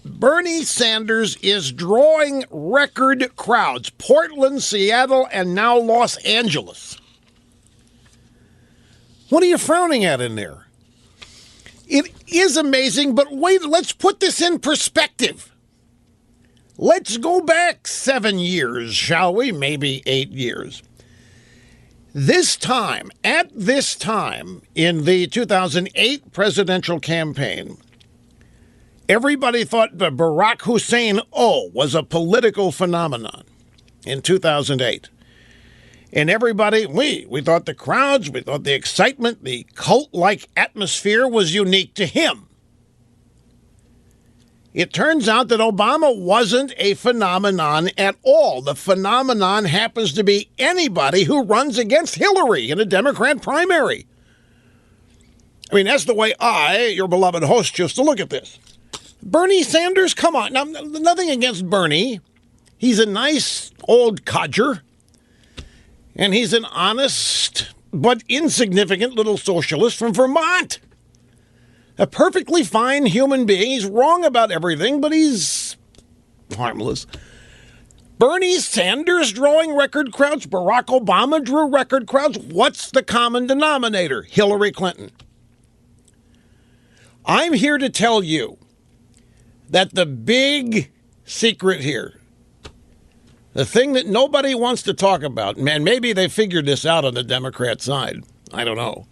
Bernie Sanders is drawing record crowds. Portland, Seattle, and now Los Angeles. What are you frowning at in there? It is amazing, but wait, let's put this in perspective. Let's go back 7 years, shall we? Maybe 8 years. At this time in the 2008 presidential campaign, everybody thought that Barack Hussein was a political phenomenon in 2008. And everybody, we thought the crowds, we thought the excitement, the cult-like atmosphere was unique to him. It turns out that Obama wasn't a phenomenon at all. The phenomenon happens to be anybody who runs against Hillary in a Democrat primary. I mean, that's the way I, your beloved host, choose to look at this. Bernie Sanders, come on. Now, nothing against Bernie. He's a nice old codger. And he's an honest but insignificant little socialist from Vermont. A perfectly fine human being. He's wrong about everything, but he's harmless. Bernie Sanders drawing record crowds. Barack Obama drew record crowds. What's the common denominator? Hillary Clinton. I'm here to tell you that the big secret here, the thing that nobody wants to talk about, man, maybe they figured this out on the Democrat side. I don't know.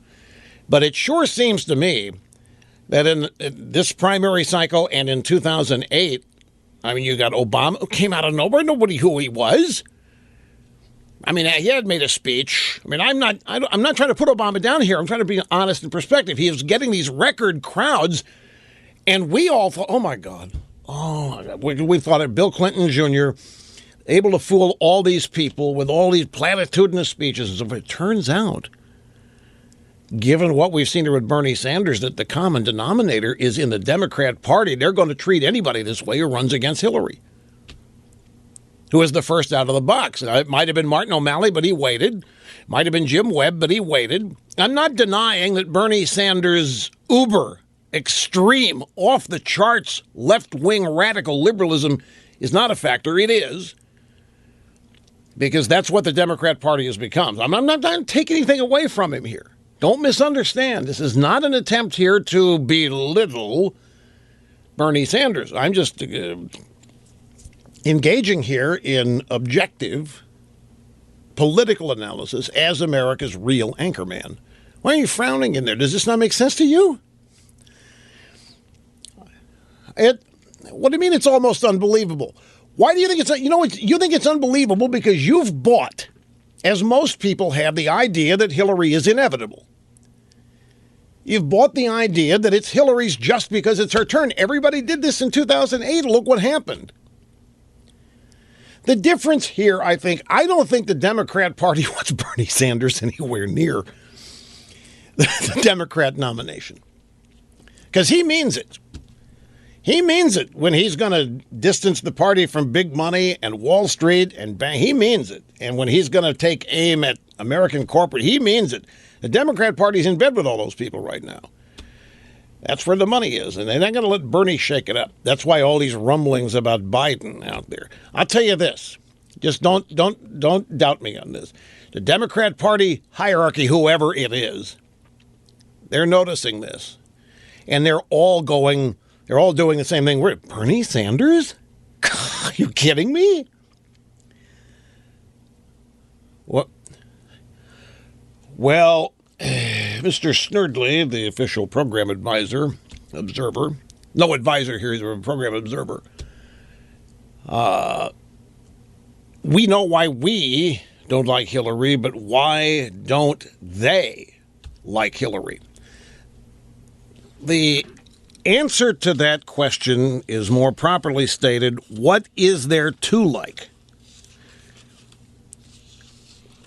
But it sure seems to me that in this primary cycle and in 2008, I mean, you got Obama who came out of nowhere. Nobody knew who he was. I mean, he had made a speech. I mean, I'm not trying to put Obama down here. I'm trying to be honest in perspective. He was getting these record crowds, and we all thought, oh, my God. We thought of Bill Clinton Jr., able to fool all these people with all these platitudinous speeches. And so it turns out, given what we've seen here with Bernie Sanders, that the common denominator is in the Democrat Party. They're going to treat anybody this way who runs against Hillary, who is the first out of the box. It might have been Martin O'Malley, but he waited. Might have been Jim Webb, but he waited. I'm not denying that Bernie Sanders' uber, extreme, off-the-charts, left-wing radical liberalism is not a factor. It is. Because that's what the Democrat Party has become. I'm not trying to take anything away from him here. Don't misunderstand. This is not an attempt here to belittle Bernie Sanders. I'm just engaging here in objective political analysis as America's real anchorman. Why are you frowning in there? Does this not make sense to you? What do you mean it's almost unbelievable? Why do you think you think it's unbelievable because you've bought, as most people have, the idea that Hillary is inevitable. You've bought the idea that it's Hillary's just because it's her turn. Everybody did this in 2008. Look what happened. The difference here, I don't think the Democrat Party wants Bernie Sanders anywhere near the Democrat nomination. Because he means it. He means it when he's going to distance the party from big money and Wall Street and bank. He means it. And when he's going to take aim at American corporate, he means it. The Democrat Party's in bed with all those people right now. That's where the money is, and they're not going to let Bernie shake it up. That's why all these rumblings about Biden out there. I'll tell you this. Just don't doubt me on this. The Democrat Party hierarchy, whoever it is, they're noticing this. And they're all doing the same thing. We're Bernie Sanders? Are you kidding me? What? Well, Mr. Snerdley, the official program observer, no advisor here, he's a program observer. We know why we don't like Hillary, but why don't they like Hillary? The answer to that question is more properly stated, what is there to like?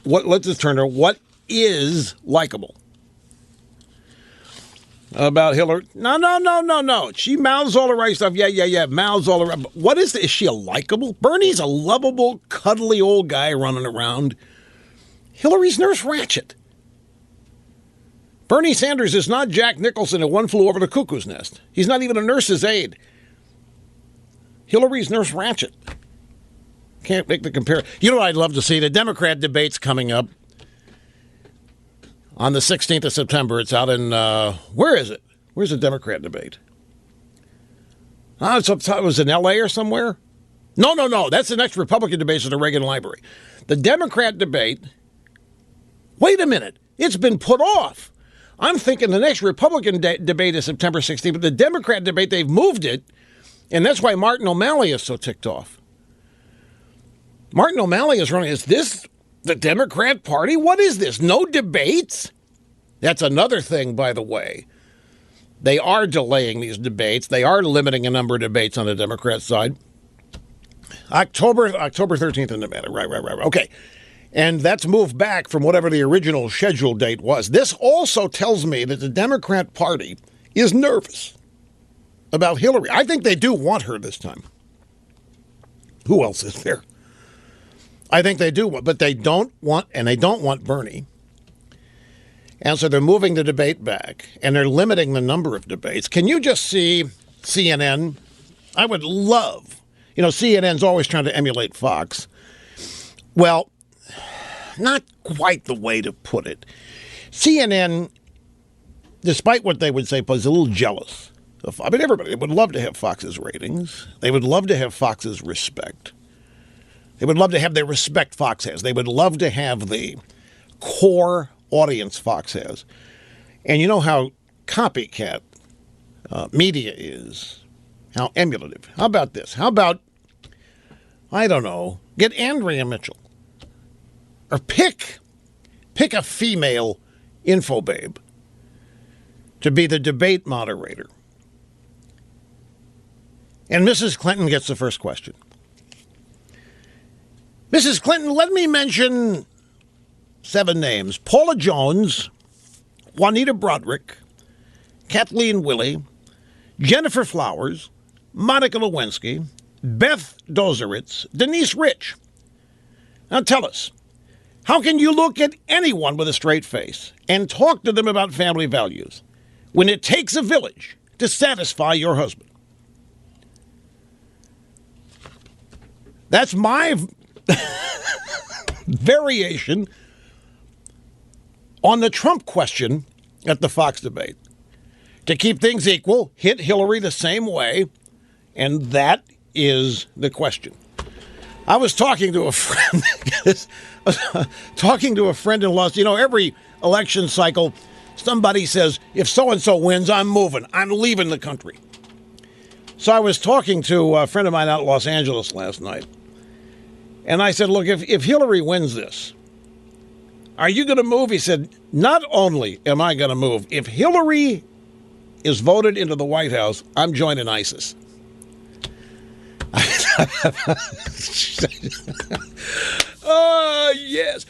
Let's just turn to what is likable about Hillary. No. She mouths all the right stuff. Yeah. Mouths all the right. But what is she a likable? Bernie's a lovable, cuddly old guy running around. Hillary's Nurse Ratched. Bernie Sanders is not Jack Nicholson in One Flew Over the Cuckoo's Nest. He's not even a nurse's aide. Hillary's Nurse Ratched. Can't make the comparison. You know what I'd love to see? The Democrat debate's coming up on the 16th of September. It's out in, where is it? Where's the Democrat debate? It was in L.A. or somewhere? No. That's the next Republican debate at the Reagan Library. The Democrat debate, wait a minute, it's been put off. I'm thinking the next Republican debate is September 16th, but the Democrat debate, they've moved it, and that's why Martin O'Malley is so ticked off. Martin O'Malley is running. Is this the Democrat Party? What is this? No debates? That's another thing, by the way. They are delaying these debates. They are limiting a number of debates on the Democrat side. October 13th in Nevada. Right. Okay. And that's moved back from whatever the original scheduled date was. This also tells me that the Democrat Party is nervous about Hillary. I think they do want her this time. Who else is there? I think they do, but they don't want Bernie. And so they're moving the debate back, and they're limiting the number of debates. Can you just see CNN? I would love, CNN's always trying to emulate Fox. Well, not quite the way to put it. CNN, despite what they would say, was a little jealous. Everybody would love to have Fox's ratings. They would love to have Fox's respect. They would love to have the respect Fox has. They would love to have the core audience Fox has. And you know how copycat media is, how emulative. How about this? How about, I don't know, get Andrea Mitchell. Or pick a female infobabe to be the debate moderator. And Mrs. Clinton gets the first question. Mrs. Clinton, let me mention 7 names. Paula Jones, Juanita Broderick, Kathleen Willey, Jennifer Flowers, Monica Lewinsky, Beth Dozeritz, Denise Rich. Now tell us, how can you look at anyone with a straight face and talk to them about family values when it takes a village to satisfy your husband? That's my variation on the Trump question at the Fox debate. To keep things equal, hit Hillary the same way, and that is the question. I was talking to a friend, in Los. Every election cycle, somebody says, if so-and-so wins, I'm moving. I'm leaving the country. So I was talking to a friend of mine out in Los Angeles last night. And I said, look, if Hillary wins this, are you going to move? He said, not only am I going to move, if Hillary is voted into the White House, I'm joining ISIS. Yes.